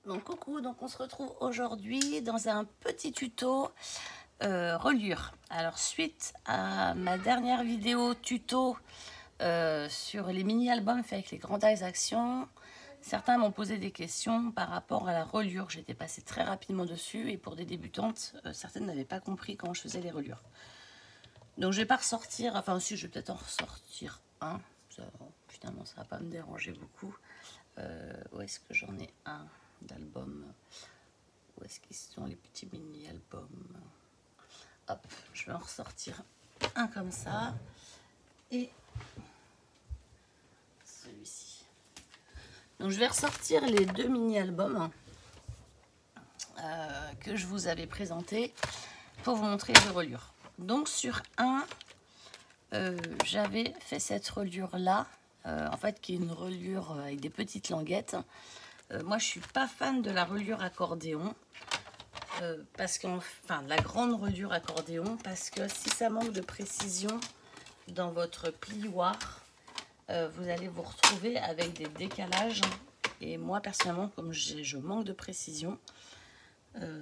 Donc coucou, donc on se retrouve aujourd'hui dans un petit tuto reliure. Alors suite à ma dernière vidéo tuto sur les mini-albums faits avec les Grand'Eyes Action, certains m'ont posé des questions par rapport à la reliure. J'étais passée très rapidement dessus et pour des débutantes, certaines n'avaient pas compris comment je faisais les reliures. Donc je vais pas ressortir, enfin aussi je vais peut-être en ressortir un, ça, finalement ça va pas me déranger beaucoup. Où est-ce que j'en ai un d'album? Où est-ce qu'ils sont les petits mini-albums? Hop, je vais en ressortir un comme ça. Et celui-ci. Donc je vais ressortir les deux mini-albums que je vous avais présentés pour vous montrer les reliures. Donc sur un, j'avais fait cette reliure-là, en fait qui est une reliure avec des petites languettes. Moi je suis pas fan de la reliure accordéon. Parce qu'enfin, la grande reliure accordéon, parce que si ça manque de précision dans votre plioir, vous allez vous retrouver avec des décalages. Et moi, personnellement, comme je manque de précision,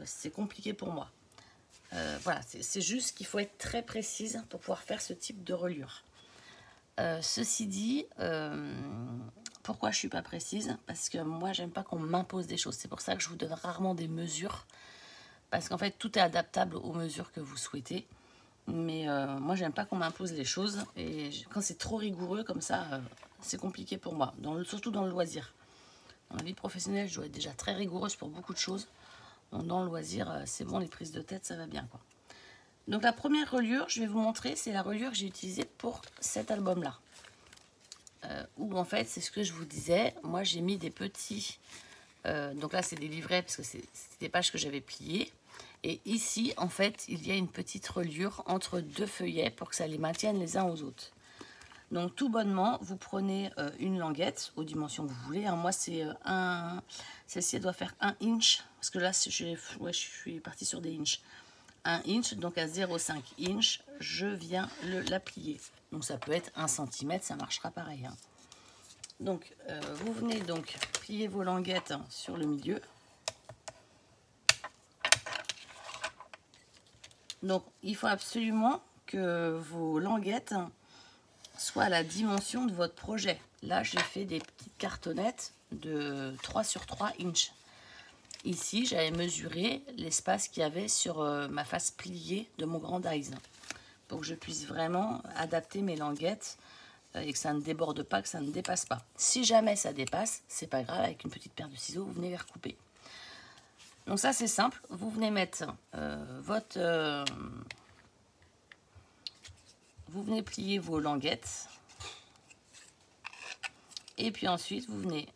c'est compliqué pour moi. Voilà, c'est juste qu'il faut être très précise pour pouvoir faire ce type de reliure. Ceci dit, pourquoi je ne suis pas précise? Parce que moi, j'aime pas qu'on m'impose des choses. C'est pour ça que je vous donne rarement des mesures. Parce qu'en fait, tout est adaptable aux mesures que vous souhaitez. Mais moi, j'aime pas qu'on m'impose les choses. Et quand c'est trop rigoureux comme ça, c'est compliqué pour moi. Surtout dans le loisir. Dans la vie professionnelle, je dois être déjà très rigoureuse pour beaucoup de choses. Donc, dans le loisir, c'est bon, les prises de tête, ça va bien, quoi. Donc la première reliure, je vais vous montrer, c'est la reliure que j'ai utilisée pour cet album-là. Où en fait, c'est ce que je vous disais. Moi, j'ai mis des petits... donc là, c'est des livrets parce que c'est des pages que j'avais pliées. Et ici, en fait, il y a une petite reliure entre deux feuillets pour que ça les maintienne les uns aux autres. Donc, tout bonnement, vous prenez une languette aux dimensions que vous voulez. Moi, c'est celle-ci, elle doit faire 1 inch. Parce que là, je suis partie sur des inches. 1 inch, donc à 0,5 inch, je viens la plier. Donc, ça peut être 1 cm, ça marchera pareil. Donc, vous venez donc plier vos languettes sur le milieu. Donc, il faut absolument que vos languettes soient à la dimension de votre projet. Là, j'ai fait des petites cartonnettes de 3 sur 3 inches. Ici, j'avais mesuré l'espace qu'il y avait sur ma face pliée de mon Grand'Eyes pour que je puisse vraiment adapter mes languettes et que ça ne déborde pas, que ça ne dépasse pas. Si jamais ça dépasse, c'est pas grave, avec une petite paire de ciseaux, vous venez les recouper. Donc ça, c'est simple. Vous venez mettre vous venez plier vos languettes. Et puis ensuite, vous venez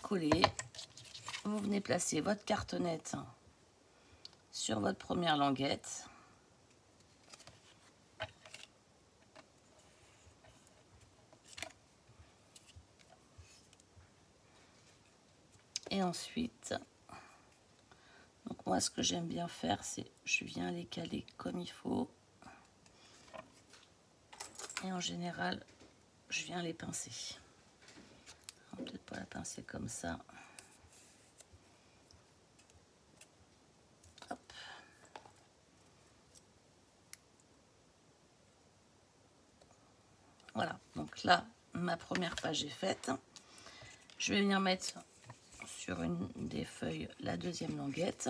coller. Vous venez placer votre cartonnette sur votre première languette. Et ensuite, donc moi, ce que j'aime bien faire, c'est je viens les caler comme il faut. Et en général, je viens les pincer. Peut-être pas la pincer comme ça. Hop. Voilà, donc là, ma première page est faite. Je vais venir mettre sur une des feuilles la deuxième languette.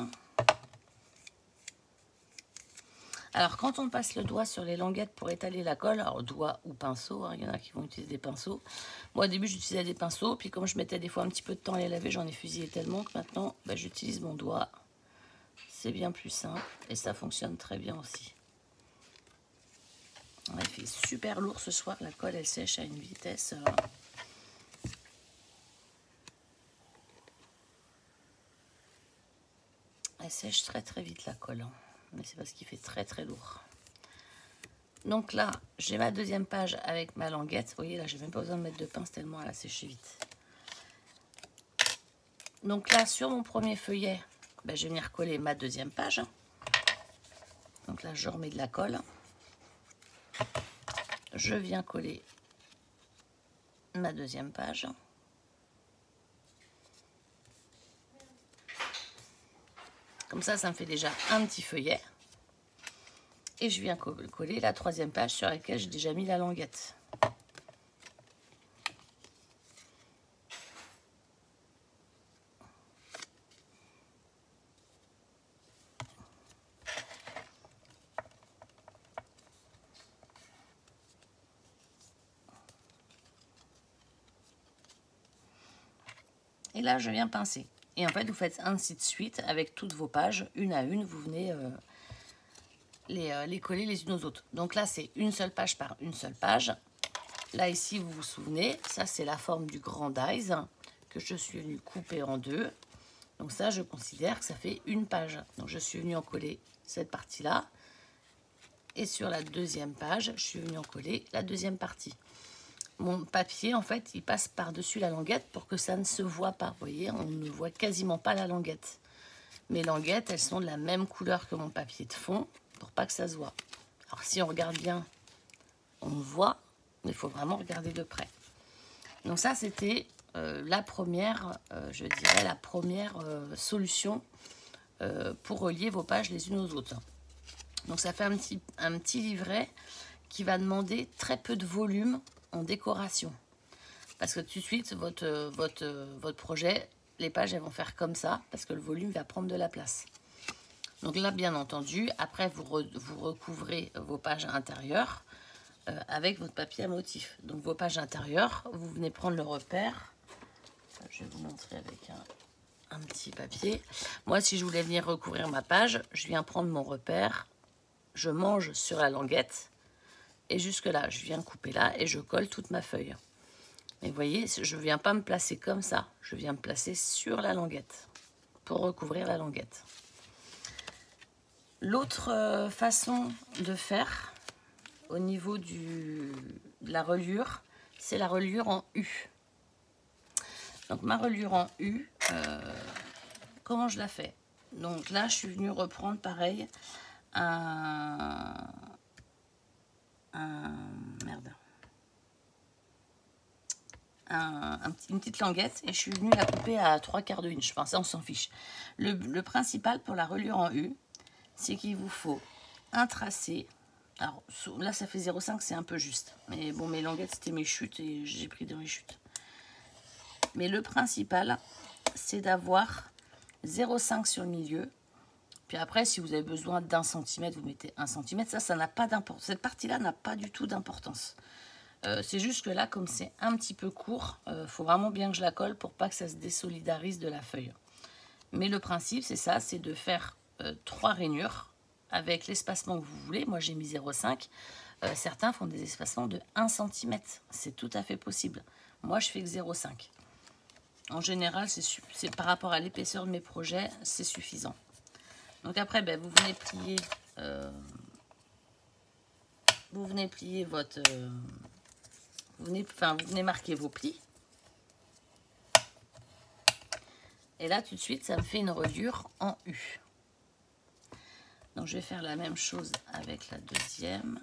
Alors, quand on passe le doigt sur les languettes pour étaler la colle, alors doigt ou pinceau, il y en a qui vont utiliser des pinceaux. Moi, au début, j'utilisais des pinceaux, puis comme je mettais des fois un petit peu de temps à les laver, j'en ai fusillé tellement que maintenant, j'utilise mon doigt. C'est bien plus simple et ça fonctionne très bien aussi. Il fait super lourd ce soir, la colle, elle sèche à une vitesse... Elle sèche très très vite la colle, mais c'est parce qu'il fait très très lourd. Donc là, j'ai ma deuxième page avec ma languette. Vous voyez, là, j'ai même pas besoin de mettre de pince tellement elle a séché vite. Donc là, sur mon premier feuillet, je vais venir coller ma deuxième page. Donc là, je remets de la colle. Je viens coller ma deuxième page. Comme ça me fait déjà un petit feuillet. Et je viens coller la troisième page sur laquelle j'ai déjà mis la languette. Et là, je viens pincer. Et en fait, vous faites ainsi de suite avec toutes vos pages, une à une, vous venez les coller les unes aux autres. Donc là, c'est une seule page par une seule page. Là, ici, vous vous souvenez, ça, c'est la forme du grand dies que je suis venue couper en deux. Donc ça, je considère que ça fait une page. Donc, je suis venue en coller cette partie-là. Et sur la deuxième page, je suis venue en coller la deuxième partie. Mon papier, en fait, il passe par-dessus la languette pour que ça ne se voit pas. Vous voyez, on ne voit quasiment pas la languette. Mes languettes, elles sont de la même couleur que mon papier de fond pour pas que ça se voit. Alors, si on regarde bien, on voit, mais il faut vraiment regarder de près. Donc ça, c'était la première, je dirais, la première solution pour relier vos pages les unes aux autres. Donc ça fait un petit livret qui va demander très peu de volume en décoration. Parce que tout de suite, votre projet, les pages, elles vont faire comme ça, parce que le volume va prendre de la place. Donc là, bien entendu, après, vous recouvrez vos pages intérieures avec votre papier à motif. Donc vos pages intérieures, vous venez prendre le repère. Je vais vous montrer avec un petit papier. Moi, si je voulais venir recouvrir ma page, je viens prendre mon repère, je mange sur la languette, et jusque là, je viens couper là et je colle toute ma feuille. Et vous voyez, je ne viens pas me placer comme ça, je viens me placer sur la languette pour recouvrir la languette. L'autre façon de faire au niveau de la reliure, c'est la reliure en U. Donc ma reliure en U, comment je la fais? Donc là, je suis venue reprendre pareil une petite languette et je suis venue la couper à 3/4 inch. Enfin, ça, on s'en fiche. Le principal pour la reliure en U, c'est qu'il vous faut un tracé. Alors là, ça fait 0,5, c'est un peu juste. Mais bon, mes languettes, c'était mes chutes et j'ai pris des rechutes. Mais le principal, c'est d'avoir 0,5 sur le milieu. Puis après, si vous avez besoin d'1 cm, vous mettez 1 cm. Ça n'a pas d'importance. Cette partie-là n'a pas du tout d'importance. C'est juste que là, comme c'est un petit peu court, faut vraiment bien que je la colle pour pas que ça se désolidarise de la feuille. Mais le principe, c'est ça, c'est de faire 3 rainures avec l'espacement que vous voulez. Moi, j'ai mis 0,5. Certains font des espacements de 1 cm. C'est tout à fait possible. Moi, je fais que 0,5. En général, c'est par rapport à l'épaisseur de mes projets, c'est suffisant. Donc après, ben, vous venez plier votre... vous venez marquer vos plis. Et là, tout de suite, ça me fait une reliure en U. Donc, je vais faire la même chose avec la deuxième.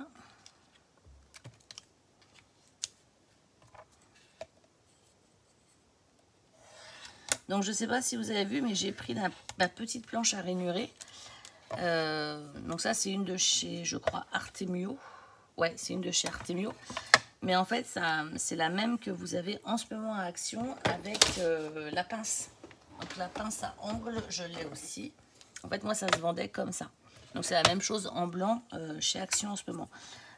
Donc, je ne sais pas si vous avez vu, mais j'ai pris ma petite planche à rainurer. Donc, ça, c'est une de chez, je crois, Artemio. Ouais, c'est une de chez Artemio. Mais en fait, c'est la même que vous avez en ce moment à Action avec la pince. Donc, la pince à ongles, je l'ai aussi. En fait, moi, ça se vendait comme ça. Donc, c'est la même chose en blanc chez Action en ce moment.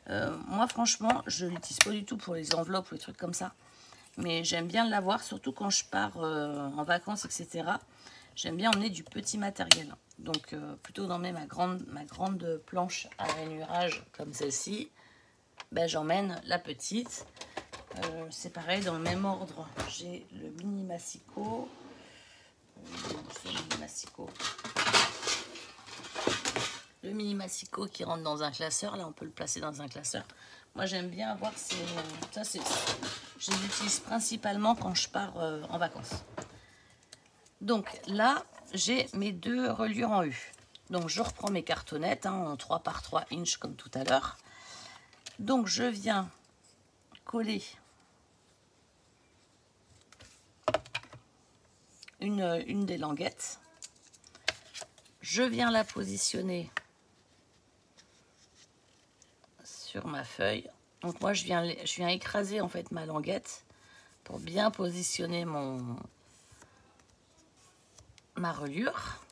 Moi, franchement, je ne l'utilise pas du tout pour les enveloppes ou les trucs comme ça. Mais j'aime bien l'avoir, surtout quand je pars en vacances, etc. J'aime bien emmener du petit matériel. Donc, plutôt d'emmener ma grande planche à rainurage comme celle-ci, ben, j'emmène la petite. C'est pareil, dans le même ordre, j'ai le mini massicot. Le mini massicot qui rentre dans un classeur. Là, on peut le placer dans un classeur. Moi, j'aime bien avoir ces... je les utilise principalement quand je pars en vacances. Donc là, j'ai mes 2 reliures en U. Donc, je reprends mes cartonnettes en 3 par 3 inch comme tout à l'heure. Donc, je viens coller une des languettes. je viens la positionner sur ma feuille. Donc moi je viens écraser en fait ma languette pour bien positionner ma reliure.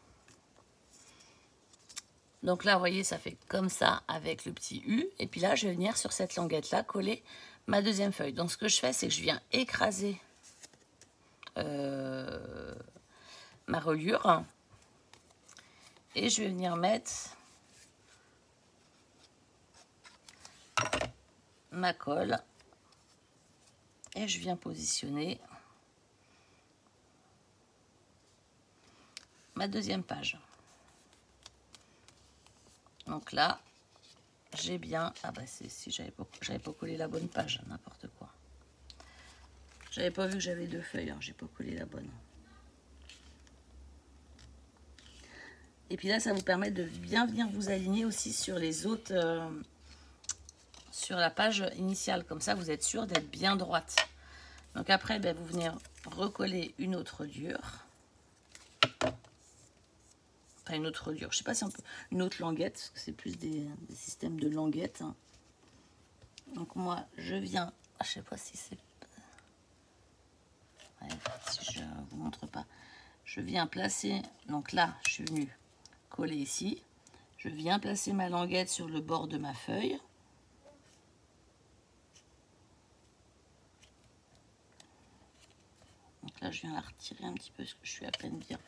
Donc là vous voyez ça fait comme ça avec le petit U, et puis là je vais venir sur cette languette là coller ma deuxième feuille. Donc ce que je fais c'est que je viens écraser ma reliure et je vais venir mettre ma colle et je viens positionner ma deuxième page. Donc là j'ai bien, ah bah c'est si j'avais pas collé la bonne page, n'importe quoi. J'avais pas vu que j'avais deux feuilles, hein, j'ai pas collé la bonne. Et puis là ça vous permet de bien venir vous aligner aussi sur les autres, sur la page initiale, comme ça vous êtes sûr d'être bien droite. Donc après ben, vous venez recoller une autre reliure. Enfin une autre reliure, je sais pas si on peut, une autre languette, parce que c'est plus des systèmes de languettes. Donc moi je viens, je sais pas si c'est, ouais, si je vous montre pas, je viens placer, donc là je suis venue coller ici, je viens placer ma languette sur le bord de ma feuille. Donc là je viens la retirer un petit peu parce que je suis à peine bien.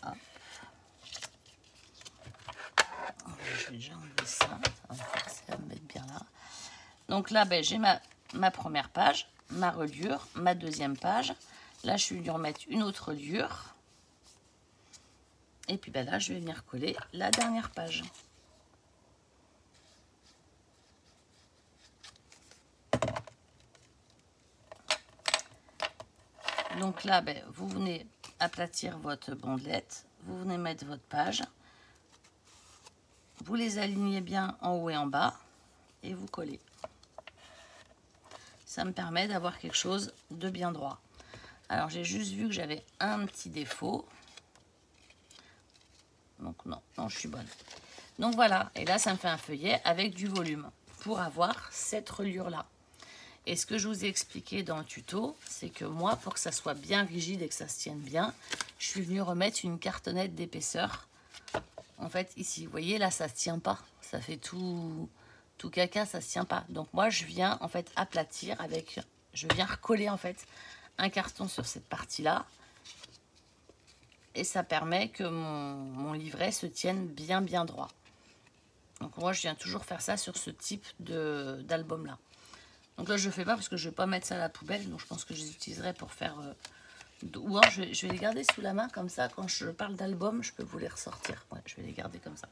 Hop. Je vais déjà enlever ça, ça va me forcer à me mettre bien là. Donc là ben, j'ai ma première page, ma reliure, ma deuxième page. Là je suis venue remettre une autre reliure. Et puis ben là je vais venir coller la dernière page. Donc là ben, vous venez aplatir votre bandelette, vous venez mettre votre page. Vous les alignez bien en haut et en bas et vous collez. Ça me permet d'avoir quelque chose de bien droit. Alors j'ai juste vu que j'avais un petit défaut. Donc non, je suis bonne. Donc voilà, et là ça me fait un feuillet avec du volume pour avoir cette reliure là. Et ce que je vous ai expliqué dans le tuto, c'est que moi, pour que ça soit bien rigide et que ça se tienne bien, je suis venue remettre une cartonnette d'épaisseur. En fait, ici, vous voyez, là, ça ne se tient pas. Ça fait tout caca, ça ne se tient pas. Donc, moi, je viens, en fait, aplatir avec... Je viens recoller, en fait, un carton sur cette partie-là. Et ça permet que mon livret se tienne bien droit. Donc, moi, je viens toujours faire ça sur ce type d'album-là. Donc là, je ne fais pas parce que je ne vais pas mettre ça à la poubelle. Donc, je pense que je les utiliserai pour faire... ou alors, je vais les garder sous la main, comme ça, quand je parle d'album, je peux vous les ressortir. Ouais, je vais les garder comme ça.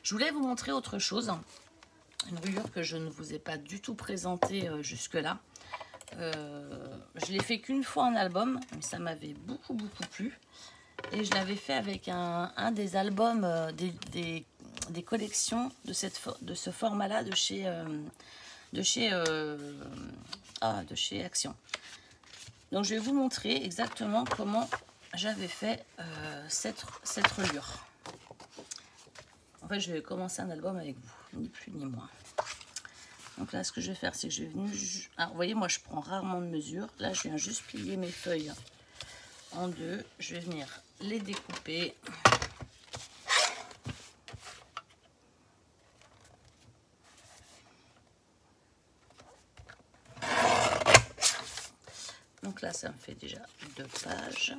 Je voulais vous montrer autre chose. Une reliure que je ne vous ai pas du tout présentée jusque-là. Je l'ai fait qu'une fois en album, mais ça m'avait beaucoup plu. Et je l'avais fait avec un des albums, des collections de ce format-là de chez Action. Donc je vais vous montrer exactement comment j'avais fait cette reliure. En fait, je vais commencer un album avec vous, ni plus ni moins. Donc là, ce que je vais faire, c'est que je vais venir... Alors, vous voyez, moi, je prends rarement de mesure. Là, je viens juste plier mes feuilles en deux. Je vais venir les découper. Donc là, ça me fait déjà 2 pages.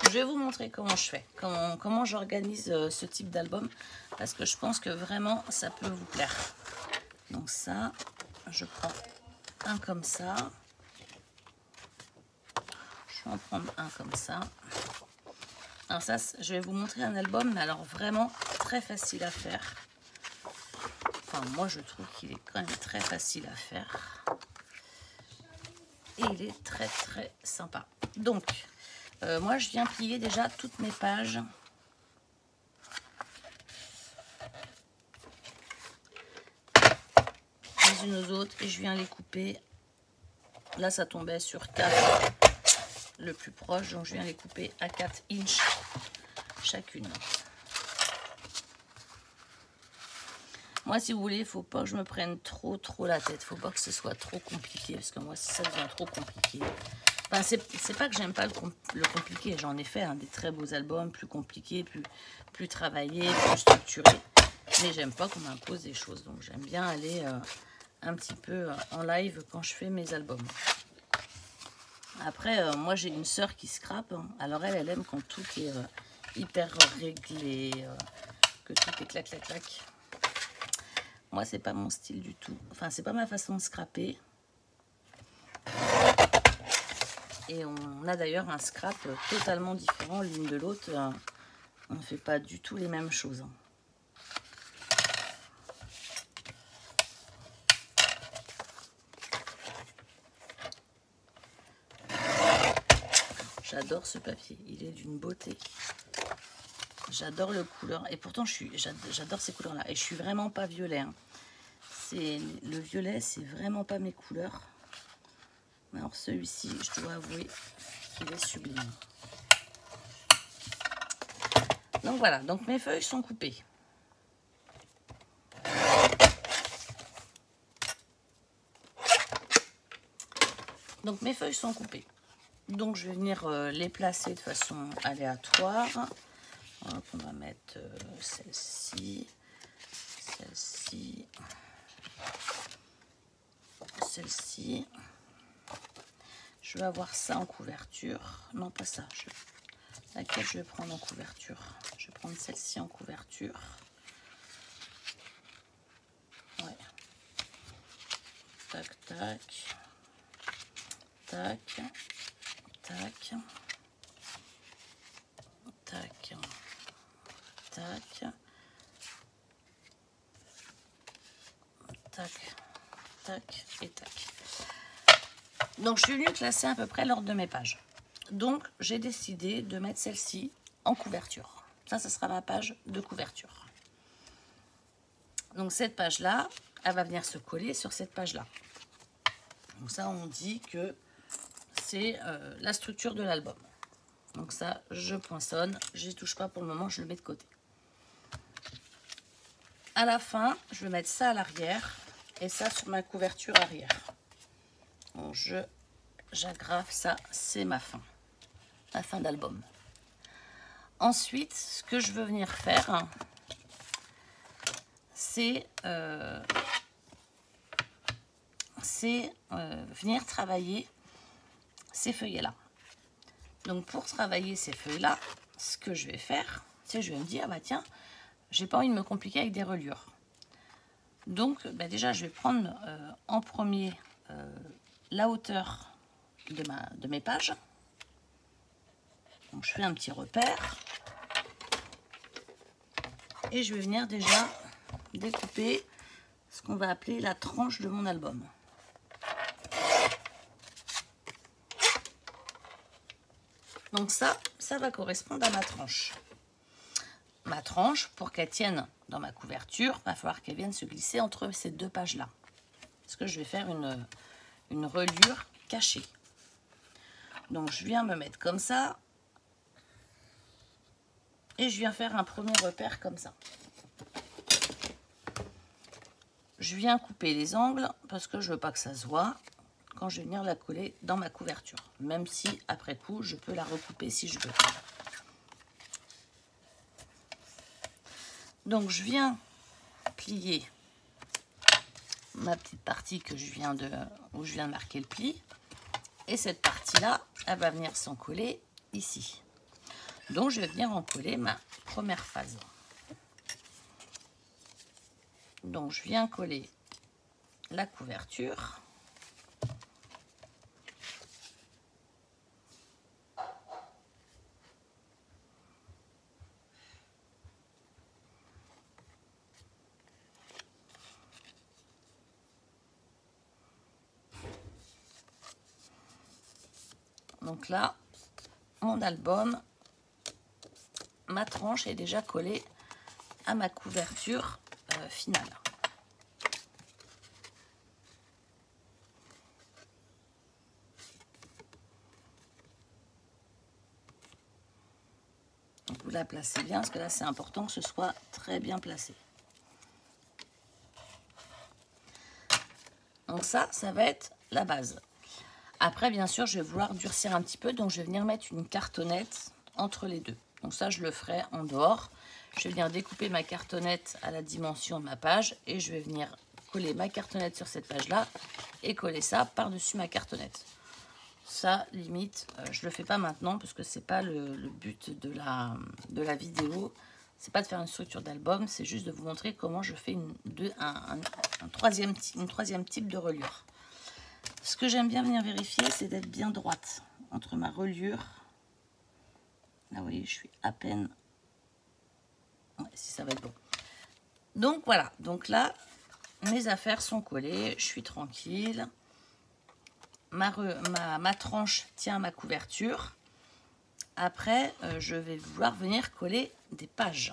Je vais vous montrer comment je fais, comment j'organise ce type d'album, parce que je pense que vraiment, ça peut vous plaire. Donc ça, je prends un comme ça. Je vais en prendre un comme ça. Alors ça, je vais vous montrer un album, mais alors vraiment très facile à faire. Enfin, moi, je trouve qu'il est quand même très facile à faire. Et il est très sympa. Donc, moi, je viens plier déjà toutes mes pages. Les unes aux autres. Et je viens les couper. Là, ça tombait sur 4, le plus proche. Donc, je viens les couper à 4 inches chacune. Moi, si vous voulez, il ne faut pas que je me prenne trop la tête. Il ne faut pas que ce soit trop compliqué, parce que moi, si ça devient trop compliqué... Enfin, c'est pas que j'aime pas le compliqué. J'en ai fait des très beaux albums, plus compliqués, plus travaillés, plus structurés. Mais j'aime pas qu'on m'impose des choses. Donc, j'aime bien aller un petit peu en live quand je fais mes albums. Après, moi, j'ai une sœur qui scrape. Alors, elle aime quand tout est hyper réglé, que tout est clac, clac, clac. Moi, c'est pas mon style du tout. Enfin, c'est pas ma façon de scraper. Et on a d'ailleurs un scrap totalement différent l'une de l'autre. On ne fait pas du tout les mêmes choses. J'adore ce papier, il est d'une beauté. J'adore le couleur. Et pourtant, j'adore ces couleurs-là. Et je suis vraiment pas violet. Le violet, c'est vraiment pas mes couleurs. Alors celui-ci, je dois avouer qu'il est sublime. Donc voilà, donc mes feuilles sont coupées. Donc mes feuilles sont coupées. Donc je vais venir les placer de façon aléatoire. Donc on va mettre celle-ci, celle-ci, celle-ci. Je vais avoir ça en couverture. Non, pas ça. Laquelle je vais prendre en couverture? Je vais prendre celle-ci en couverture. Ouais. Tac, tac. Tac. Tac. Tac. Tac. Tac. Tac. Et tac. Donc, je suis venue classer à peu près l'ordre de mes pages. Donc, j'ai décidé de mettre celle-ci en couverture. Ça, ce sera ma page de couverture. Donc, cette page-là, elle va venir se coller sur cette page-là. Donc, ça, on dit que c'est la structure de l'album. Donc, ça, je poinçonne. Je n'y touche pas pour le moment, je le mets de côté. À la fin, je vais mettre ça à l'arrière et ça sur ma couverture arrière. Donc, j'agrafe ça, c'est ma fin d'album. Ensuite, ce que je veux venir faire, c'est venir travailler ces feuillets-là. Donc, pour travailler ces feuilles-là, ce que je vais faire, c'est que je vais me dire, bah tiens, j'ai pas envie de me compliquer avec des reliures. Donc, bah déjà, je vais prendre en premier la hauteur de mes pages. Donc, je fais un petit repère. Et je vais venir déjà découper ce qu'on va appeler la tranche de mon album. Donc ça va correspondre à ma tranche. Ma tranche, pour qu'elle tienne dans ma couverture, il va falloir qu'elle vienne se glisser entre ces deux pages-là. Parce que je vais faire une reliure cachée. Donc je viens me mettre comme ça. Et je viens faire un premier repère comme ça. Je viens couper les angles parce que je ne veux pas que ça se voit quand je vais venir la coller dans ma couverture. Même si après coup, je peux la recouper si je veux. Donc je viens plier ma petite partie que où je viens de marquer le pli. Et cette partie-là, elle va venir s'en coller ici. Donc, je vais venir en coller ma première phase. Donc, je viens coller la couverture. Donc là, mon album, ma tranche est déjà collée à ma couverture finale. Donc vous la placez bien, parce que là c'est important que ce soit très bien placé. Donc ça va être la base. Après, bien sûr, je vais vouloir durcir un petit peu, donc je vais venir mettre une cartonnette entre les deux. Donc ça, je le ferai en dehors. Je vais venir découper ma cartonnette à la dimension de ma page et je vais venir coller ma cartonnette sur cette page-là et coller ça par-dessus ma cartonnette. Ça, limite, je le fais pas maintenant parce que c'est pas le but de la vidéo. C'est pas de faire une structure d'album, c'est juste de vous montrer comment je fais une troisième type de reliure. Ce que j'aime bien venir vérifier, c'est d'être bien droite entre ma reliure. Là, vous voyez, je suis à peine... Ouais, si ça va être bon. Donc, voilà. Donc là, mes affaires sont collées. Je suis tranquille. Ma tranche tient ma couverture. Après, je vais vouloir venir coller des pages.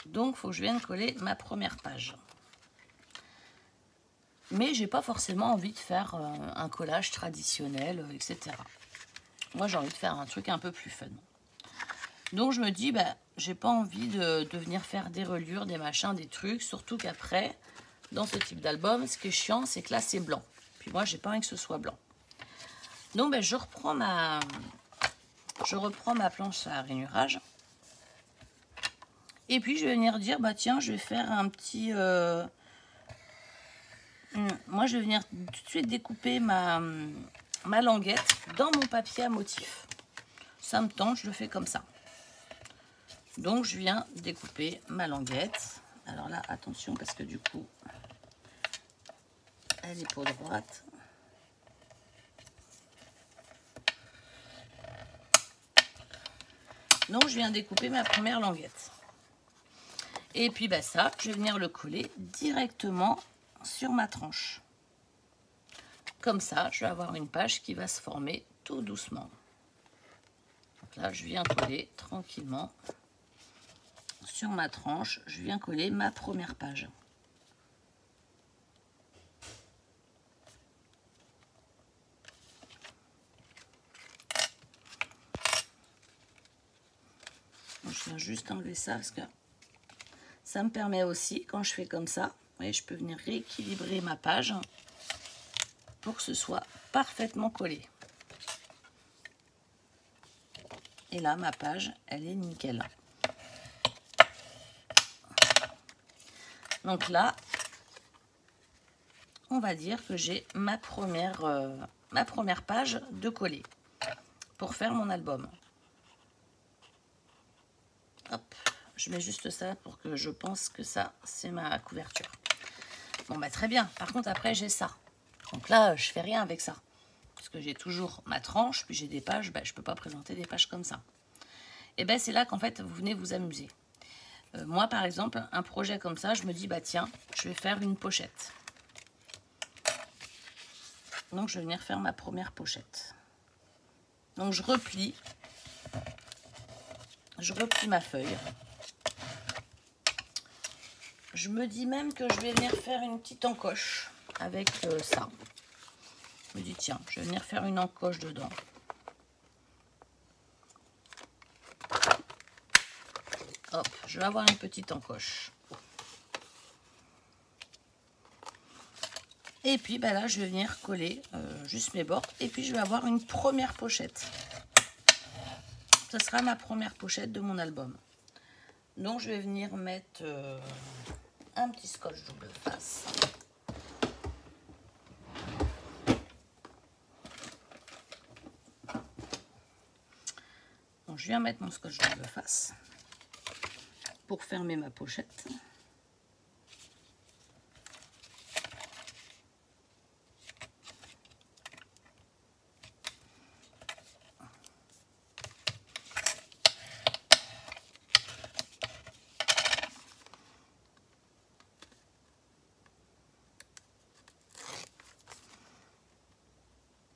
Donc, il faut que je vienne coller ma première page. Mais j'ai pas forcément envie de faire un collage traditionnel, etc. Moi, j'ai envie de faire un truc un peu plus fun. Donc, je me dis, bah, j'ai pas envie de venir faire des reliures, des machins, des trucs. Surtout qu'après, dans ce type d'album, ce qui est chiant, c'est que là, c'est blanc. Puis moi, j'ai pas envie que ce soit blanc. Donc, bah, je reprends ma planche à rainurage. Et puis, je vais venir dire, bah tiens, je vais faire un petit... moi, je vais venir tout de suite découper ma languette dans mon papier à motif. Ça me tente, je le fais comme ça. Donc, je viens découper ma languette. Alors là, attention, parce que du coup, elle est pour droite. Donc, je viens découper ma première languette. Et puis, bah, ça, je vais venir le coller directement sur ma tranche. Comme ça, je vais avoir une page qui va se former tout doucement. Donc là, je viens coller tranquillement sur ma tranche. Je viens coller ma première page. Donc, je viens juste enlever ça parce que ça me permet aussi, quand je fais comme ça, vous voyez, je peux venir rééquilibrer ma page pour que ce soit parfaitement collé. Et là, ma page, elle est nickel. Donc là, on va dire que j'ai ma première page de coller pour faire mon album. Hop, je mets juste ça pour que je pense que ça, c'est ma couverture. Bon, bah très bien. Par contre, après, j'ai ça. Donc là, je fais rien avec ça. Parce que j'ai toujours ma tranche, puis j'ai des pages, bah, je ne peux pas présenter des pages comme ça. Et bien, c'est là qu'en fait, vous venez vous amuser. Moi, par exemple, un projet comme ça, je me dis, bah tiens, je vais faire une pochette. Donc, je vais venir faire ma première pochette. Donc, je replie ma feuille. Je me dis même que je vais venir faire une petite encoche avec ça. Je me dis, tiens, je vais venir faire une encoche dedans. Hop, je vais avoir une petite encoche. Et puis, bah là, je vais venir coller juste mes bords. Et puis, je vais avoir une première pochette. Ce sera ma première pochette de mon album. Donc, je vais venir mettre un petit scotch double face. Donc, je viens mettre mon scotch double face pour fermer ma pochette.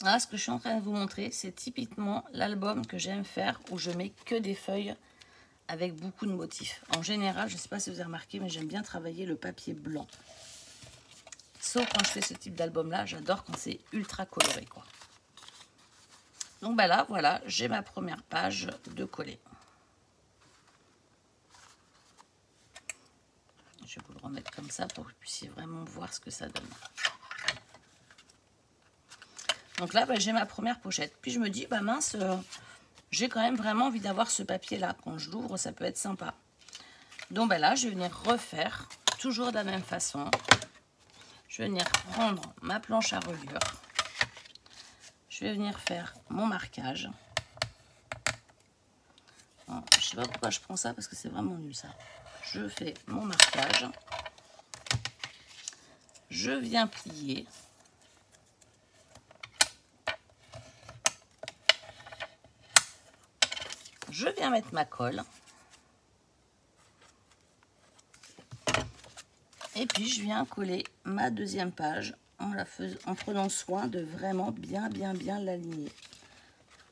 Là, ce que je suis en train de vous montrer, c'est typiquement l'album que j'aime faire où je mets que des feuilles avec beaucoup de motifs. En général, je ne sais pas si vous avez remarqué, mais j'aime bien travailler le papier blanc. Sauf quand je fais ce type d'album-là, j'adore quand c'est ultra coloré, quoi. Donc bah là, voilà, j'ai ma première page de coller. Je vais vous le remettre comme ça pour que vous puissiez vraiment voir ce que ça donne. Donc là, j'ai ma première pochette. Puis je me dis, bah mince, j'ai quand même vraiment envie d'avoir ce papier-là. Quand je l'ouvre, ça peut être sympa. Donc là, je vais venir refaire, toujours de la même façon. Je vais venir prendre ma planche à reliure. Je vais venir faire mon marquage. Bon, je ne sais pas pourquoi je prends ça, parce que c'est vraiment nul ça. Je fais mon marquage. Je viens plier. Je viens mettre ma colle. Et puis je viens coller ma deuxième page en prenant soin de vraiment bien l'aligner.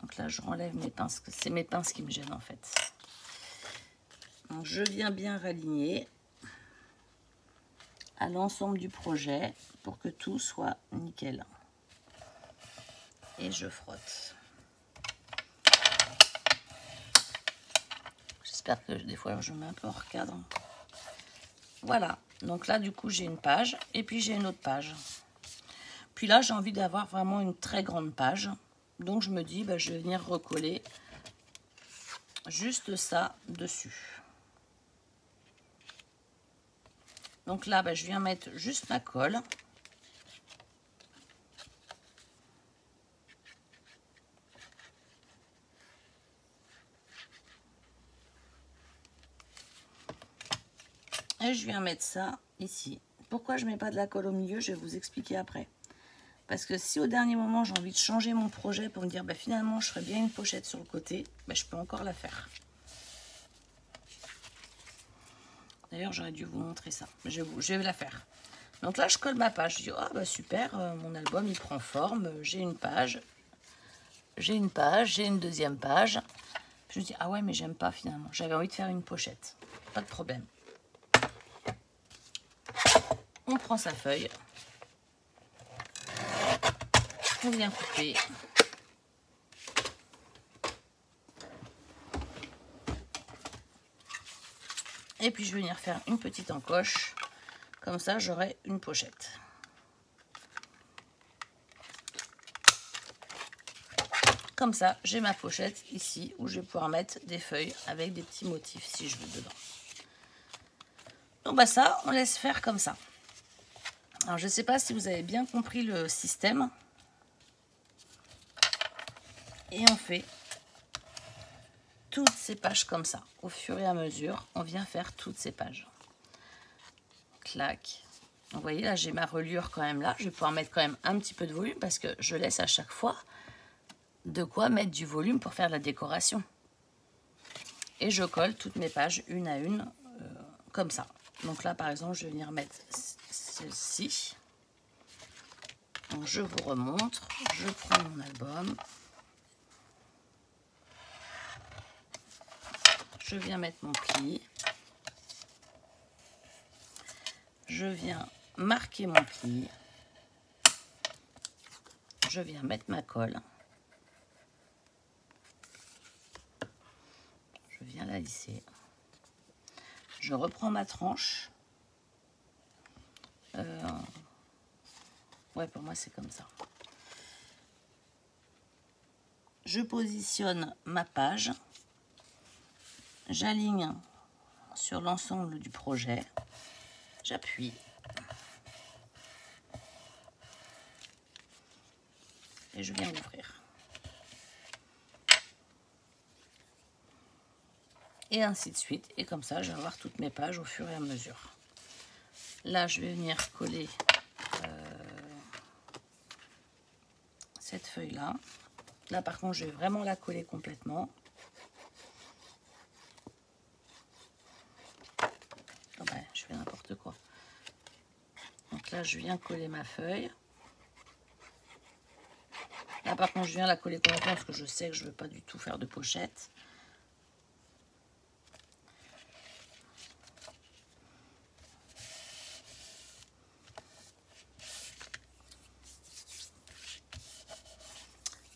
Donc là je renlève mes pinces, que c'est mes pinces qui me gênent en fait. Donc je viens bien raligner à l'ensemble du projet pour que tout soit nickel. Et je frotte. J'espère que des fois je mets un peu hors cadre. Voilà, donc là du coup j'ai une page et puis j'ai une autre page. Puis là j'ai envie d'avoir vraiment une très grande page. Donc je me dis, je vais venir recoller juste ça dessus. Donc là je viens mettre juste ma colle. Et je viens mettre ça ici. Pourquoi je ne mets pas de la colle au milieu, je vais vous expliquer après. Parce que si au dernier moment j'ai envie de changer mon projet pour me dire finalement je ferais bien une pochette sur le côté, je peux encore la faire. D'ailleurs j'aurais dû vous montrer ça. Je vais la faire. Donc là je colle ma page. Je dis oh super, mon album il prend forme. J'ai une page. J'ai une page, j'ai une deuxième page. Puis je me dis ah ouais mais j'aime pas finalement. J'avais envie de faire une pochette. Pas de problème. On prend sa feuille, on vient couper, et puis je vais venir faire une petite encoche, comme ça j'aurai une pochette. Comme ça j'ai ma pochette ici où je vais pouvoir mettre des feuilles avec des petits motifs si je veux dedans. Donc ça on laisse faire comme ça. Alors, je ne sais pas si vous avez bien compris le système. Et on fait toutes ces pages comme ça. Au fur et à mesure, on vient faire toutes ces pages. Clac. Vous voyez, là, j'ai ma reliure quand même là. Je vais pouvoir mettre quand même un petit peu de volume parce que je laisse à chaque fois de quoi mettre du volume pour faire de la décoration. Et je colle toutes mes pages une à une comme ça. Donc là, par exemple, je vais venir mettre celle-ci. Donc je vous remontre. Je prends mon album. Je viens mettre mon pli. Je viens marquer mon pli. Je viens mettre ma colle. Je viens la lisser. Je reprends ma tranche. Ouais, pour moi, c'est comme ça. Je positionne ma page. J'aligne sur l'ensemble du projet. J'appuie. Et je viens ouvrir. Et ainsi de suite. Et comme ça, je vais avoir toutes mes pages au fur et à mesure. Là, je vais venir coller cette feuille-là. Là, par contre, je vais vraiment la coller complètement. Oh ben, je fais n'importe quoi. Donc là, je viens coller ma feuille. Là, par contre, je viens la coller complètement parce que je sais que je ne veux pas du tout faire de pochette.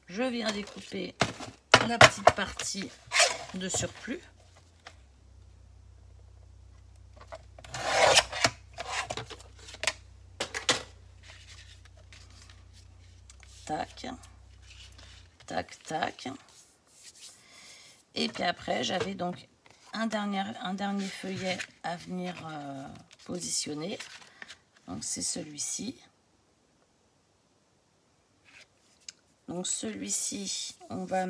Je viens découper la petite partie de surplus. tac, tac, tac. Et puis après, j'avais donc un dernier feuillet à venir positionner. Donc c'est celui-ci. Donc celui-ci, on va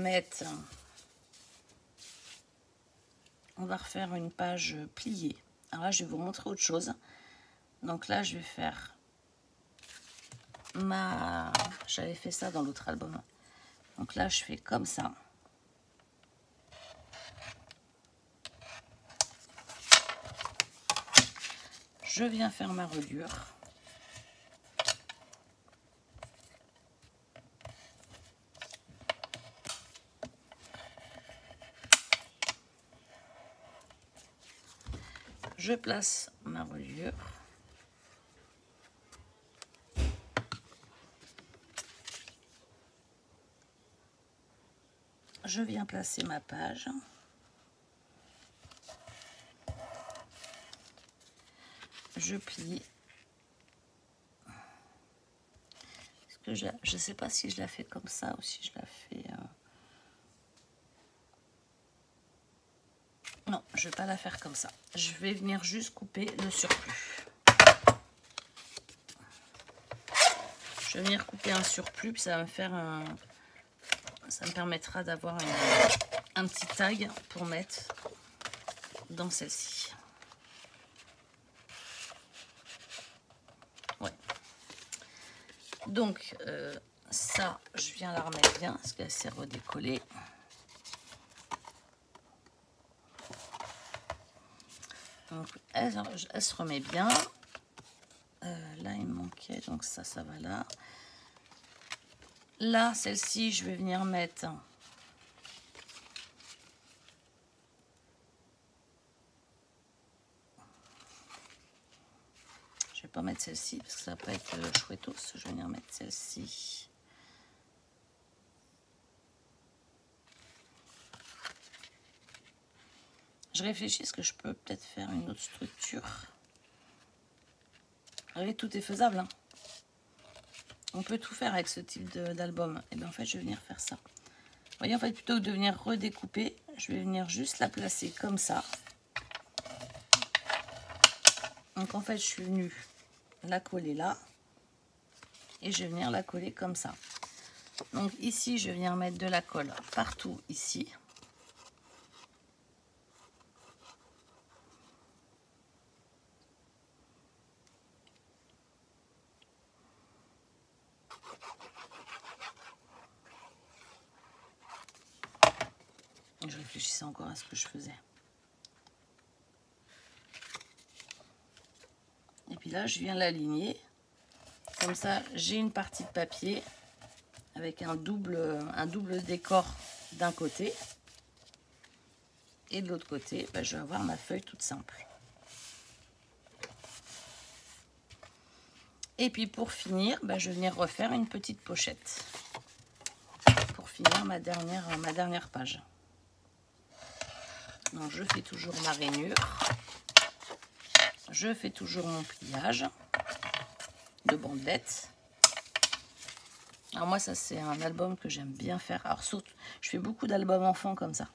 refaire une page pliée. Alors là, je vais vous montrer autre chose. Donc là, je vais faire j'avais fait ça dans l'autre album. Donc là, je fais comme ça. Je viens faire ma reliure. Je place ma reliure. Je viens placer ma page. Je plie. Je ne sais pas si je la fais comme ça ou si je la fais... Non, je ne vais pas la faire comme ça. Je vais venir juste couper le surplus. Je vais venir couper un surplus, puis ça va me faire un... Ça me permettra d'avoir un petit tag pour mettre dans celle-ci. Ouais. Donc, ça, je viens la remettre bien, parce qu'elle s'est redécollée. Donc, elle se remet bien. Là, il me manquait, donc ça va là. Là, celle-ci, je vais venir mettre... Je vais pas mettre celle-ci, parce que ça va pas être chouettos. Je vais venir mettre celle-ci. Je réfléchis, est-ce que je peux peut-être faire une autre structure? Vous voyez, tout est faisable, hein. On peut tout faire avec ce type d'album. Et bien en fait, je vais venir faire ça. Vous voyez, en fait, plutôt que de venir redécouper, je vais venir juste la placer comme ça. Donc en fait, je suis venue la coller là. Et je vais venir la coller comme ça. Donc ici, je viens mettre de la colle partout ici. Je réfléchissais encore à ce que je faisais. Et puis là, je viens l'aligner. Comme ça, j'ai une partie de papier avec un double décor d'un côté. Et de l'autre côté, ben, je vais avoir ma feuille toute simple. Et puis pour finir, ben, je vais venir refaire une petite pochette. Pour finir ma dernière page. Donc je fais toujours ma rainure. Je fais toujours mon pliage de bandelettes. Alors moi, ça c'est un album que j'aime bien faire. Alors surtout, je fais beaucoup d'albums enfants comme ça.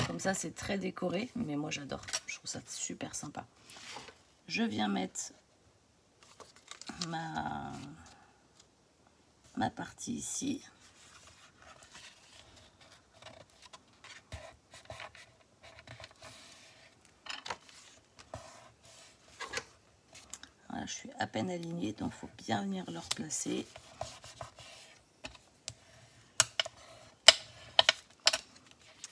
Comme ça, c'est très décoré, mais moi j'adore. Je trouve ça super sympa. Je viens mettre ma partie ici. Voilà, je suis à peine alignée, donc il faut bien venir le replacer.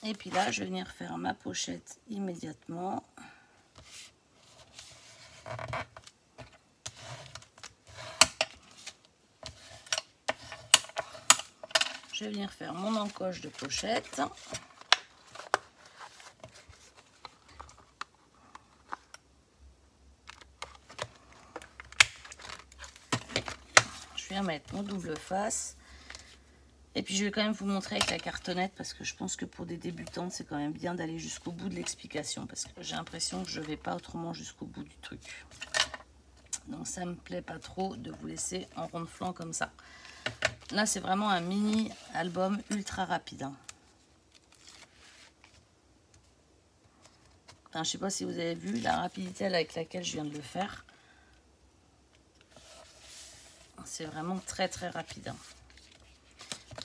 Et puis là, je vais venir faire ma pochette immédiatement. Je vais venir faire mon encoche de pochette. Je viens mettre mon double face. Et puis je vais quand même vous montrer avec la cartonnette parce que je pense que pour des débutantes, c'est quand même bien d'aller jusqu'au bout de l'explication parce que j'ai l'impression que je ne vais pas autrement jusqu'au bout du truc. Donc ça me plaît pas trop de vous laisser en rond de flanc comme ça. Là, c'est vraiment un mini album ultra rapide. Hein. Enfin, je sais pas si vous avez vu la rapidité avec laquelle je viens de le faire. C'est vraiment très très rapide. Hein.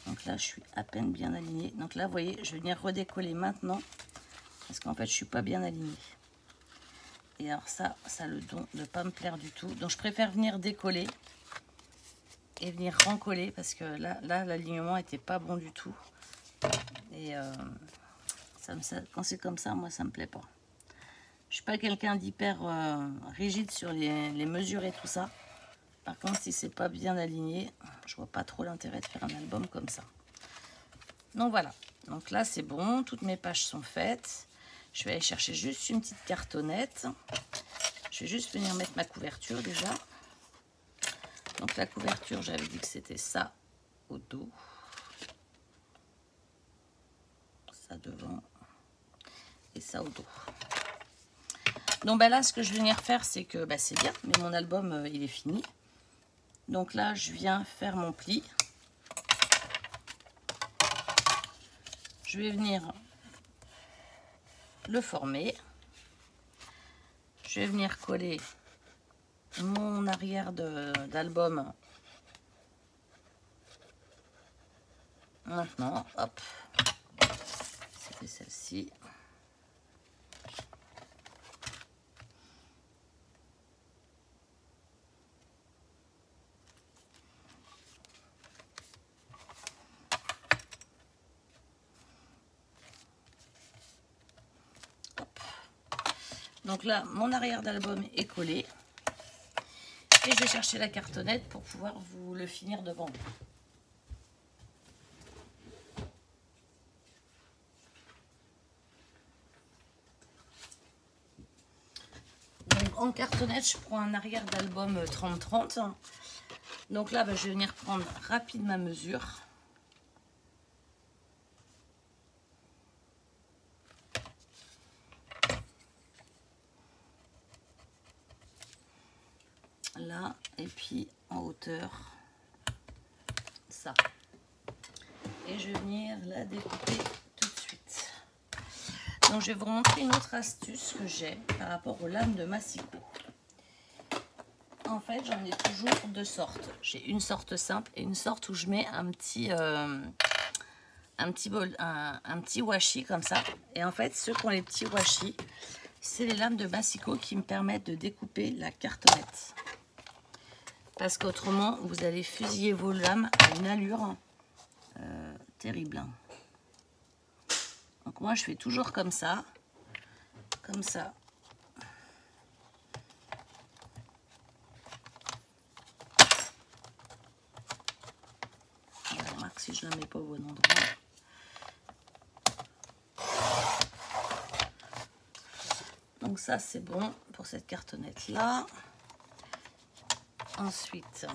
Donc là, je suis à peine bien alignée. Donc là, vous voyez, je vais venir redécoller maintenant. Parce qu'en fait, je suis pas bien alignée. Et alors ça a le don de ne pas me plaire du tout. Donc je préfère venir décoller et venir rencoller parce que là l'alignement n'était pas bon du tout. Et quand c'est comme ça, moi ça me plaît pas. Je suis pas quelqu'un d'hyper rigide sur les mesures et tout ça. Par contre, si c'est pas bien aligné, je vois pas trop l'intérêt de faire un album comme ça. Donc voilà. Donc là c'est bon, toutes mes pages sont faites. Je vais aller chercher juste une petite cartonnette. Je vais juste venir mettre ma couverture déjà. Donc la couverture, j'avais dit que c'était ça au dos. Ça devant. Et ça au dos. Donc ben là, ce que je vais venir faire, c'est que c'est bien. Mais mon album, il est fini. Donc là, je viens faire mon pli. Je vais venir le former. Je vais venir coller mon arrière d'album. Maintenant, hop, c'était celle-ci. Donc là, mon arrière d'album est collé. Et je vais chercher la cartonnette pour pouvoir vous le finir devant vous. Donc en cartonnette, je prends un arrière d'album 30-30. Donc là, je vais venir prendre rapide ma mesure. Là, et puis en hauteur, ça. Et je vais venir la découper tout de suite. Donc je vais vous montrer une autre astuce que j'ai par rapport aux lames de massicot. En fait, j'en ai toujours deux sortes. J'ai une sorte simple et une sorte où je mets un petit washi comme ça. Et en fait, ceux qui ont les petits washi, c'est les lames de massicot qui me permettent de découper la cartonnette. Parce qu'autrement, vous allez fusiller vos lames à une allure terrible. Donc moi, je fais toujours comme ça. Comme ça. Je remarque si je ne la mets pas au bon endroit. Donc ça, c'est bon pour cette cartonnette-là. Ensuite,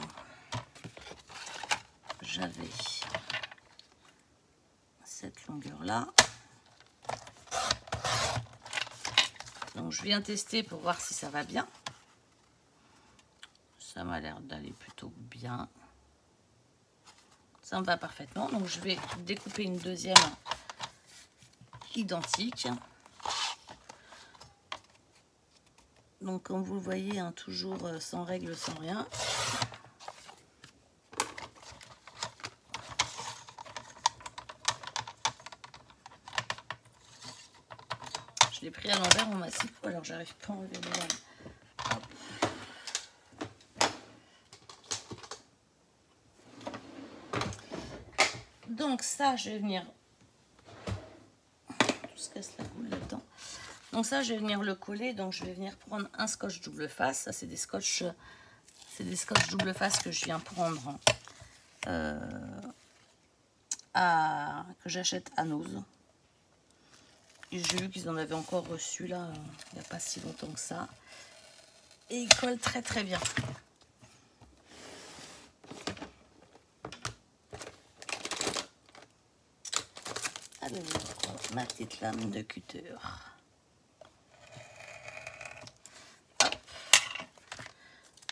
j'avais cette longueur-là. Donc, je viens tester pour voir si ça va bien. Ça m'a l'air d'aller plutôt bien. Ça me va parfaitement. Donc, je vais découper une deuxième identique. Donc, comme vous le voyez, hein, toujours sans règle, sans rien. Je l'ai pris à l'envers mon massicot, alors j'arrive pas à enlever les lames. Donc ça, je vais venir... Tout se casse la boule là-dedans. Donc ça, je vais venir le coller. Donc je vais venir prendre un scotch double face. Ça, c'est des scotch double face que je viens prendre que j'achète à Nose. J'ai vu qu'ils en avaient encore reçu là, il n'y a pas si longtemps que ça. Et ils collent très très bien. Alors, ma petite lame de cutter. Hop.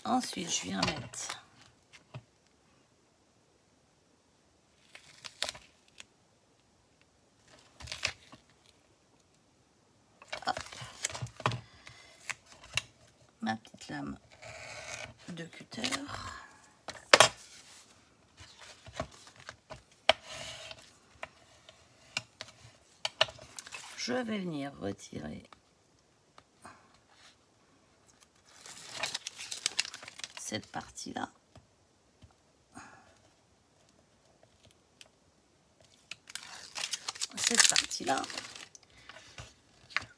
Ensuite, je viens mettre petite lame de cutter. Je vais venir retirer cette partie-là. Cette partie-là.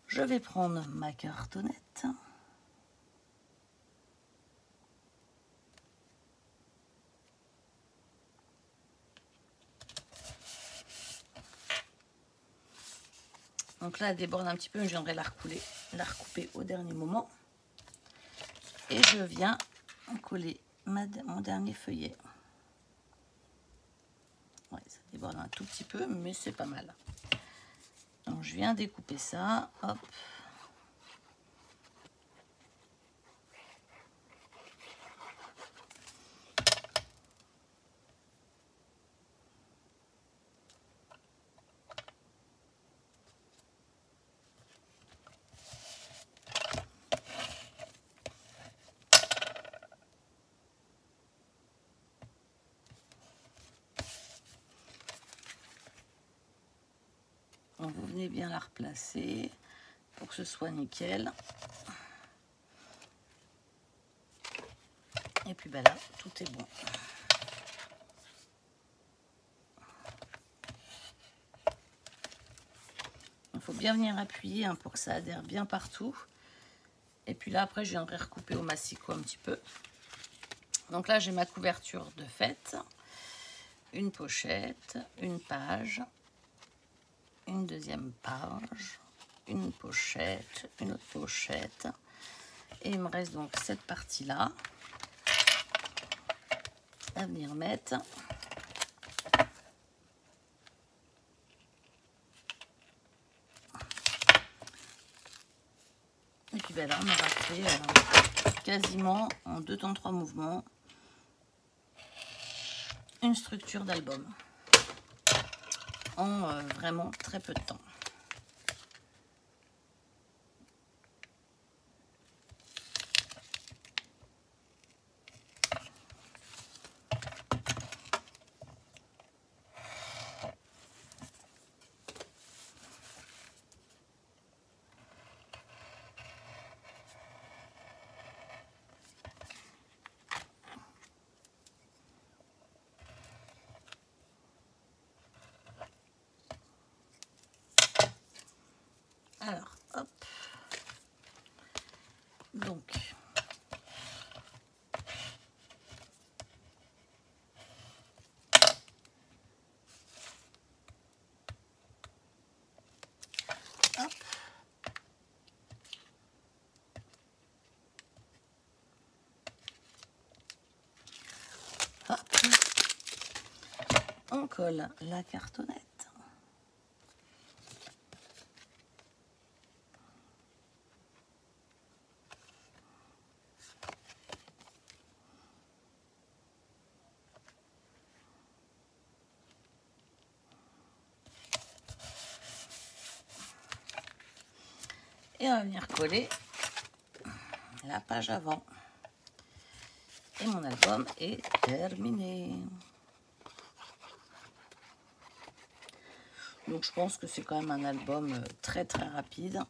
Je vais prendre ma cartonnette. Donc là, elle déborde un petit peu, mais je viendrai la recouper au dernier moment. Et je viens coller mon dernier feuillet. Ouais, ça déborde un tout petit peu, mais c'est pas mal. Donc je viens découper ça, hop. Donc vous venez bien la replacer pour que ce soit nickel. Et puis ben là, tout est bon. Il faut bien venir appuyer pour que ça adhère bien partout. Et puis là, après, je viendrai recouper au massicot un petit peu. Donc là, j'ai ma couverture de faite. Une pochette, une page, une deuxième page, une pochette, une autre pochette. Et il me reste donc cette partie-là à venir mettre. Et puis ben là, on aura fait quasiment en 2 temps 3 mouvements une structure d'album en vraiment très peu de temps. Alors, hop. Donc, hop. Hop. On colle la cartonnette. Et on va venir coller la page avant. Et mon album est terminé. Donc je pense que c'est quand même un album très très rapide.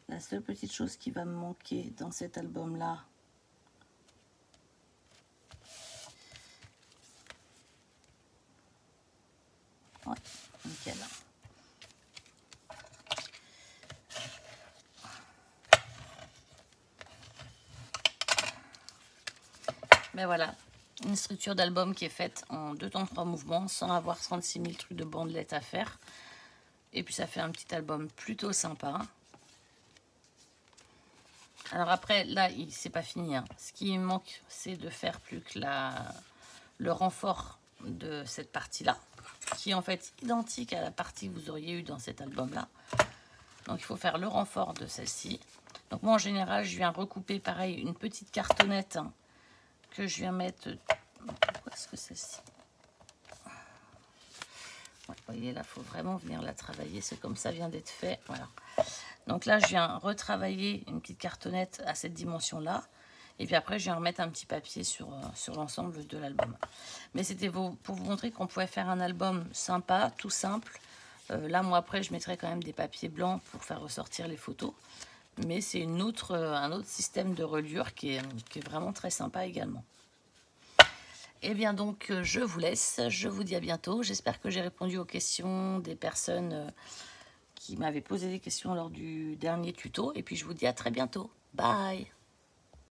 La seule petite chose qui va me manquer dans cet album là, ouais, nickel. Mais voilà, une structure d'album qui est faite en 2 temps 3 mouvements sans avoir 36 000 trucs de bandelettes à faire. Et puis ça fait un petit album plutôt sympa. Alors après, là, c'est pas fini. Ce qui me manque, c'est de faire plus que le renfort de cette partie-là, qui est en fait identique à la partie que vous auriez eu dans cet album-là. Donc il faut faire le renfort de celle-ci. Donc moi, en général, je viens recouper, pareil, une petite cartonnette que je viens mettre... Pourquoi est-ce que celle-ci... Ouais, vous voyez, là, il faut vraiment venir la travailler. C'est comme ça vient d'être fait. Voilà. Donc là, je viens retravailler une petite cartonnette à cette dimension-là. Et puis après, je viens remettre un petit papier sur l'ensemble de l'album. Mais c'était pour vous montrer qu'on pouvait faire un album sympa, tout simple. Là, moi, après, je mettrai quand même des papiers blancs pour faire ressortir les photos. Mais c'est un autre système de reliure qui est vraiment très sympa également. Et bien donc, je vous laisse. Je vous dis à bientôt. J'espère que j'ai répondu aux questions des personnes qui m'avaient posé des questions lors du dernier tuto. Et puis, je vous dis à très bientôt. Bye!